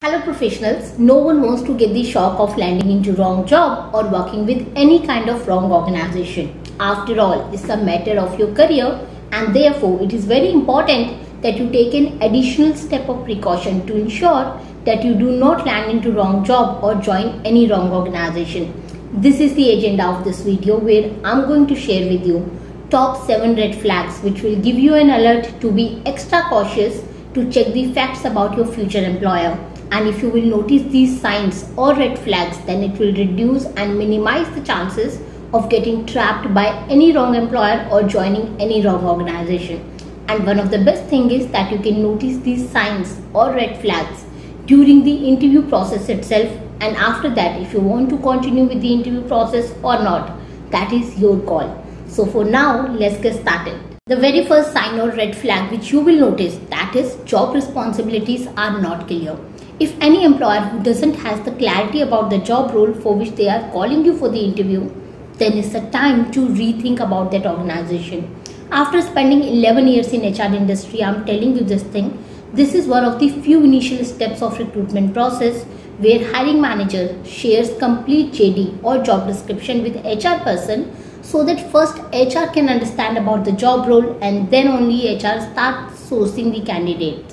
Hello professionals, no one wants to get the shock of landing into wrong job or working with any kind of wrong organization. After all, it's a matter of your career and therefore it is very important that you take an additional step of precaution to ensure that you do not land into wrong job or join any wrong organization. This is the agenda of this video where I'm going to share with you top 7 red flags which will give you an alert to be extra cautious to check the facts about your future employer. And if you will notice these signs or red flags, then it will reduce and minimize the chances of getting trapped by any wrong employer or joining any wrong organization. And one of the best thing is that you can notice these signs or red flags during the interview process itself, and after that if you want to continue with the interview process or not, that is your call. So for now, let's get started. The very first sign or red flag which you will notice, that is job responsibilities are not clear. If any employer who doesn't has the clarity about the job role for which they are calling you for the interview, then it's a time to rethink about that organization. After spending 11 years in HR industry, I'm telling you this thing. This is one of the few initial steps of recruitment process where hiring manager shares complete JD or job description with HR person so that first HR can understand about the job role and then only HR starts sourcing the candidates.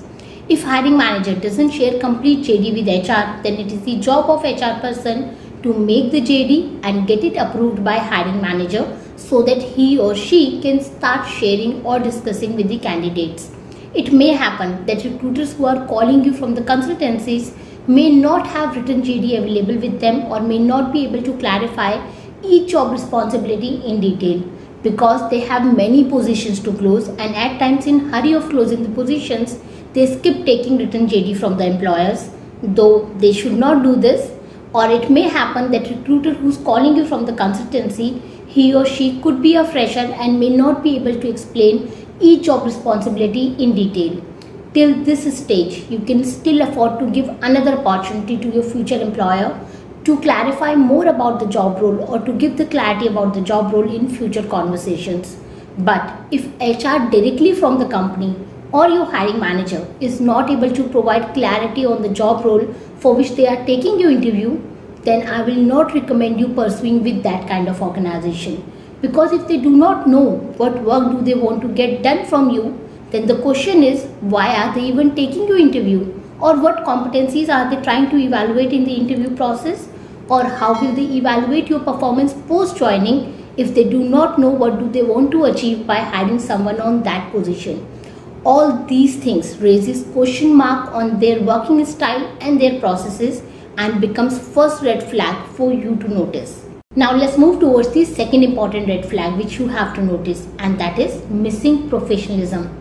If hiring manager doesn't share complete JD with HR, then it is the job of HR person to make the JD and get it approved by hiring manager so that he or she can start sharing or discussing with the candidates. It may happen that recruiters who are calling you from the consultancies may not have written JD available with them or may not be able to clarify each job responsibility in detail because they have many positions to close, and at times in hurry of closing the positions, they skip taking written JD from the employers, though they should not do this. Or it may happen that recruiter who's calling you from the consultancy, he or she could be a fresher and may not be able to explain each job responsibility in detail. Till this stage, you can still afford to give another opportunity to your future employer to clarify more about the job role or to give the clarity about the job role in future conversations. But if HR directly from the company or your hiring manager is not able to provide clarity on the job role for which they are taking your interview, then I will not recommend you pursuing with that kind of organization. Because if they do not know what work do they want to get done from you, then the question is, why are they even taking your interview? Or what competencies are they trying to evaluate in the interview process? Or how will they evaluate your performance post joining if they do not know what do they want to achieve by hiring someone on that position? All these things raises question mark on their working style and their processes and becomes first red flag for you to notice. Now let's move towards the second important red flag which you have to notice, and that is missing professionalism.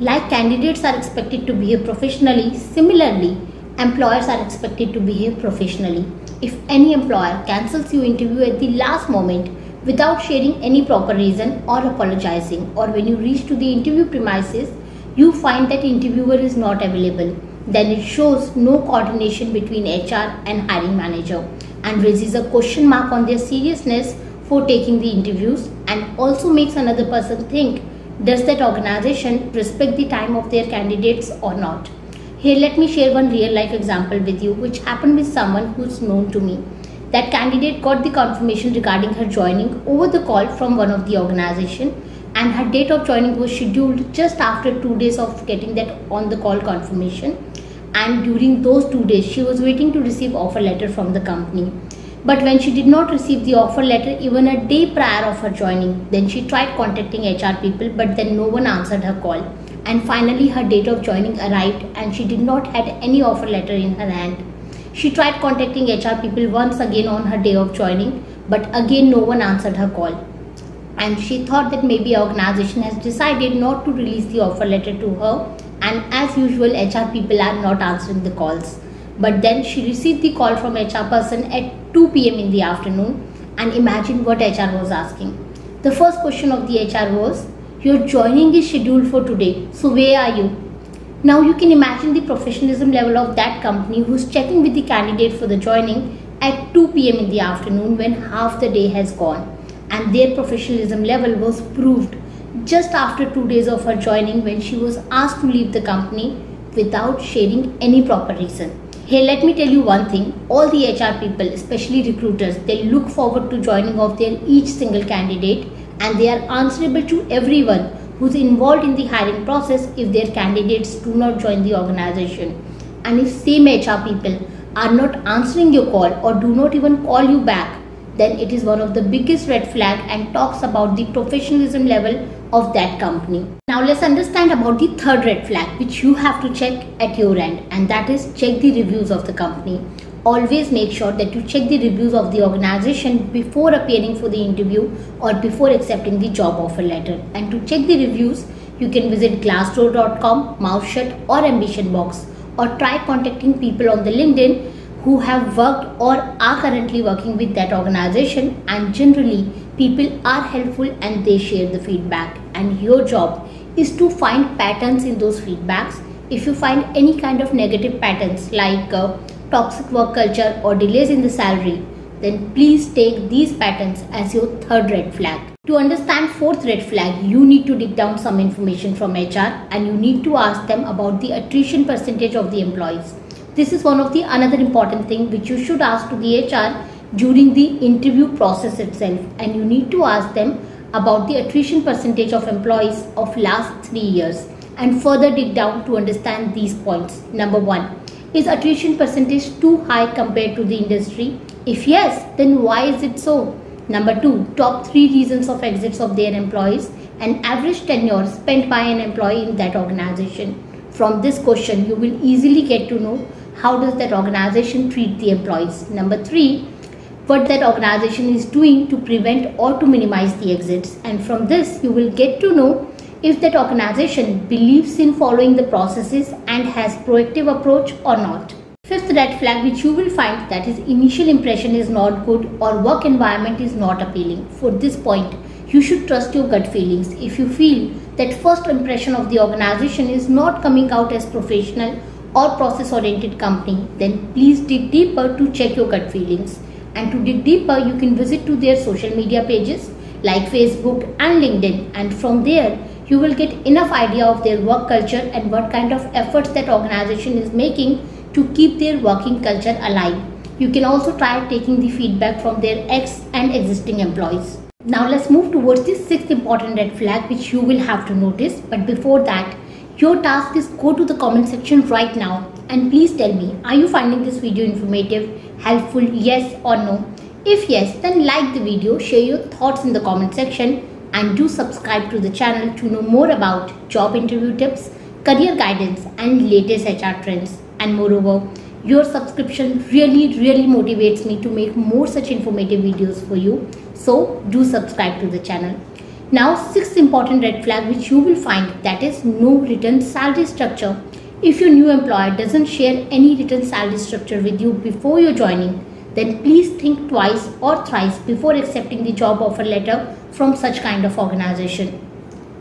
Like candidates are expected to behave professionally, similarly employers are expected to behave professionally. If any employer cancels your interview at the last moment without sharing any proper reason or apologizing, or when you reach to the interview premises you find that interviewer is not available, then it shows no coordination between HR and hiring manager and raises a question mark on their seriousness for taking the interviews, and also makes another person think, does that organization respect the time of their candidates or not? Here let me share one real life example with you which happened with someone who's known to me. That candidate got the confirmation regarding her joining over the call from one of the organization, and her date of joining was scheduled just after 2 days of getting that on the call confirmation, and during those 2 days she was waiting to receive offer letter from the company. But when she did not receive the offer letter even a day prior of her joining, then she tried contacting HR people, but then no one answered her call, and finally her date of joining arrived and she did not had any offer letter in her hand. She tried contacting HR people once again on her day of joining, but again no one answered her call. And she thought that maybe our organization has decided not to release the offer letter to her, and as usual HR people are not answering the calls. But then she received the call from HR person at 2 PM in the afternoon, and imagine what HR was asking. The first question of the HR was, your joining is scheduled for today, so where are you? Now you can imagine the professionalism level of that company who's checking with the candidate for the joining at 2 PM in the afternoon when half the day has gone. And their professionalism level was proved just after 2 days of her joining when she was asked to leave the company without sharing any proper reason. Hey, let me tell you one thing. All the HR people, especially recruiters, they look forward to joining of their each single candidate, and they are answerable to everyone who's involved in the hiring process if their candidates do not join the organization. And if same HR people are not answering your call or do not even call you back, then it is one of the biggest red flag and talks about the professionalism level of that company. Now let's understand about the third red flag which you have to check at your end, and that is check the reviews of the company. Always make sure that you check the reviews of the organization before appearing for the interview or before accepting the job offer letter. And to check the reviews, you can visit glassdoor.com, Mouthshut or AmbitionBox, or try contacting people on the LinkedIn who have worked or are currently working with that organization, and generally people are helpful and they share the feedback, and your job is to find patterns in those feedbacks. If you find any kind of negative patterns like toxic work culture or delays in the salary, then please take these patterns as your third red flag. To understand fourth red flag, you need to dig down some information from HR and you need to ask them about the attrition percentage of the employees. This is one of the another important thing which you should ask to the HR during the interview process itself, and you need to ask them about the attrition percentage of employees of last 3 years and further dig down to understand these points. Number 1, is attrition percentage too high compared to the industry? If yes, then why is it so? Number 2, top 3 reasons of exits of their employees and average tenure spent by an employee in that organization. From this question, you will easily get to know how does that organization treat the employees. Number 3, what that organization is doing to prevent or to minimize the exits. And from this, you will get to know if that organization believes in following the processes and has proactive approach or not. Fifth red flag which you will find, that is initial impression is not good or work environment is not appealing. For this point, you should trust your gut feelings. If you feel that first impression of the organization is not coming out as professional or process oriented company, then please dig deeper to check your gut feelings. And to dig deeper, you can visit to their social media pages like Facebook and LinkedIn, and from there you will get enough idea of their work culture and what kind of efforts that organization is making to keep their working culture alive. You can also try taking the feedback from their ex and existing employees. Now let's move towards the sixth important red flag which you will have to notice. But before that, your task is go to the comment section right now and please tell me, are you finding this video informative, helpful, yes or no? If yes, then like the video, share your thoughts in the comment section, and do subscribe to the channel to know more about job interview tips, career guidance and latest HR trends. And moreover, your subscription really motivates me to make more such informative videos for you. So do subscribe to the channel. Now, sixth important red flag which you will find, that is no written salary structure. If your new employer doesn't share any written salary structure with you before you're joining, then please think twice or thrice before accepting the job offer letter from such kind of organization.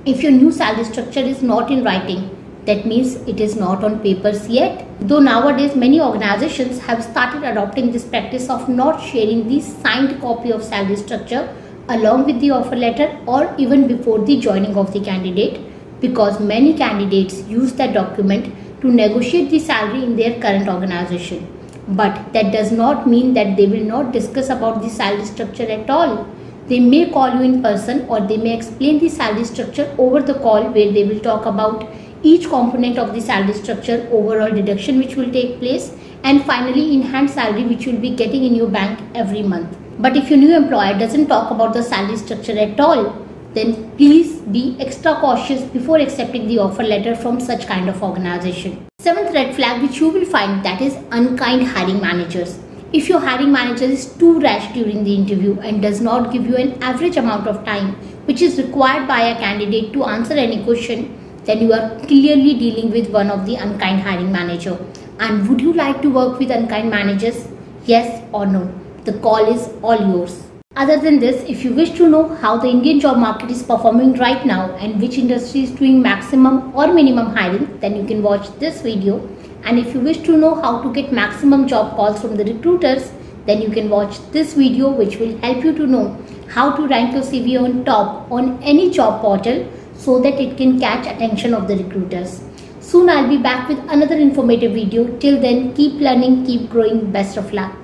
If your new salary structure is not in writing, that means it is not on papers yet. Though nowadays many organizations have started adopting this practice of not sharing the signed copy of salary structure along with the offer letter or even before the joining of the candidate, because many candidates use that document to negotiate the salary in their current organization. But that does not mean that they will not discuss about the salary structure at all. They may call you in person or they may explain the salary structure over the call, where they will talk about each component of the salary structure, overall deduction which will take place, and finally in hand salary which you will be getting in your bank every month. But if your new employer doesn't talk about the salary structure at all, then please be extra cautious before accepting the offer letter from such kind of organization. Seventh red flag which you will find, that is unkind hiring managers. If your hiring manager is too rash during the interview and does not give you an average amount of time which is required by a candidate to answer any question, then you are clearly dealing with one of the unkind hiring manager. And would you like to work with unkind managers? Yes or no? The call is all yours. Other than this, if you wish to know how the Indian job market is performing right now and which industry is doing maximum or minimum hiring, then you can watch this video. And if you wish to know how to get maximum job calls from the recruiters, then you can watch this video, which will help you to know how to rank your CV on top on any job portal so that it can catch attention of the recruiters. Soon I'll be back with another informative video. Till then, keep learning, keep growing. Best of luck.